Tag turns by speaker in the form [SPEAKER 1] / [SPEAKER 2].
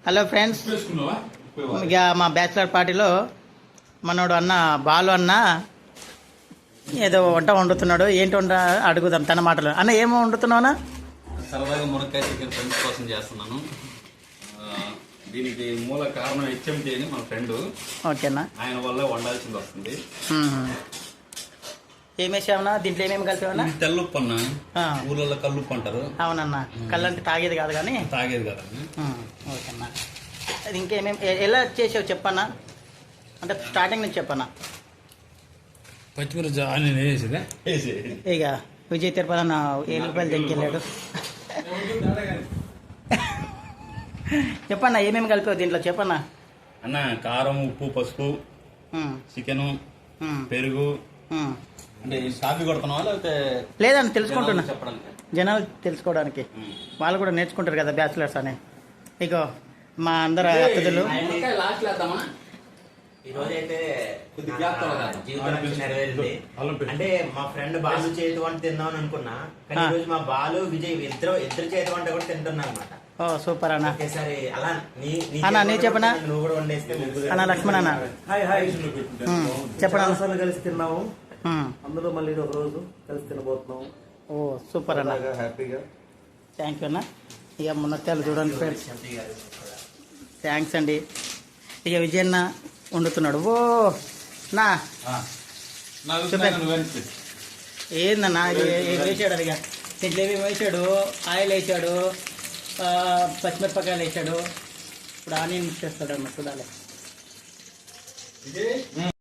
[SPEAKER 1] Hello friends, ఇక మా bachelor పార్టీలో మనోడు అన్న బాలు అన్న ఏదో వంట వండుతున్నాడు. ఏంటి వంట అడుగుదాం తన మాటలు. అన్న ఏమో వండుతున్నావునా?
[SPEAKER 2] సరదాగా మునక్కాయ చికెన్ ఫ్రెండ్స్ కోసం చేస్తున్నాను. దీనికి మూల కారణం హెచ్ఎంటీ అని మన ఫ్రెండ్. ఓకేనా, ఆయన వల్ల వండాల్సింది వస్తుంది.
[SPEAKER 1] ఏమేసావనా దీంట్లో? ఏమేమి కలిపావన్నా?
[SPEAKER 2] తెల్లుప్పు అన్న, ఊళ్ళో కల్లుప్పు అంటారు.
[SPEAKER 1] అవునన్నా, కళ్ళంటే తాగేది కాదు కానీ
[SPEAKER 2] తాగేది కదా.
[SPEAKER 1] ఓకేనా, అది ఇంకేమేమి ఎలా చేసావు చెప్పన్నా? అంటే స్టార్టింగ్ నుంచి చెప్పన్నా.
[SPEAKER 2] పచ్చిమిరపకాయ అన్ని వేసేదే.
[SPEAKER 1] ఇక విజయ్ తిరుపతి అన్న 7 రూపాయలు తెంకెళ్ళాడు. చెప్పన్నా ఏమేమి కలిపావు దీంట్లో చెప్పన్నా?
[SPEAKER 2] అన్న కారం, ఉప్పు, పసుపు, చికెను, పెరుగు. అంటే కాఫీ కొడుతున్నావా లేకపోతే?
[SPEAKER 1] లేదని తెలుసుకుంటున్నా, జనాలు తెలుసుకోవడానికి. వాళ్ళు కూడా నేర్చుకుంటారు కదా బ్యాచిలర్స్ అని. ఇగో మా అందరు అతిథులు.
[SPEAKER 3] ఈ రోజైతే జీవితం నెరవేరింది. అంటే మా ఫ్రెండ్ బాలు చేతి వంట తిందామని అనుకున్నా, కానీ ఈ రోజు మా బాలు విజయ్ ఇద్దరు చేతి వంట కూడా తింటున్నా అనమాట.
[SPEAKER 1] ఓ సూపర్ అన్న.
[SPEAKER 3] ఒకేసారి అలా
[SPEAKER 1] అన్న నీ చెప్పనా?
[SPEAKER 3] నువ్వు కూడా వండేస్తే
[SPEAKER 1] అన్న లక్ష్మణ్ అన్న చెప్పనా?
[SPEAKER 4] కలిసి తిన్నాము, అందులో మళ్ళీ ఒక రోజు కలిసి తినబోతున్నాము.
[SPEAKER 1] ఓ సూపర్ అన్న,
[SPEAKER 4] హ్యాపీగా.
[SPEAKER 1] థ్యాంక్ యూ అన్న. ఇక మునక్కాయలు చూడండి ఫ్రెండ్స్, థ్యాంక్స్ అండి. ఇక విజయన్న వండుతున్నాడు. ఓ నా ఏందన్నా వేసాడు అది. దీంట్లో ఏమేమి వేసాడు? ఆయిల్ వేసాడు, పచ్చిమిరపకాయలు వేసాడు. ఇప్పుడు ఆనియన్ మిక్స్ చేస్తాడు అన్న, చూడాలి.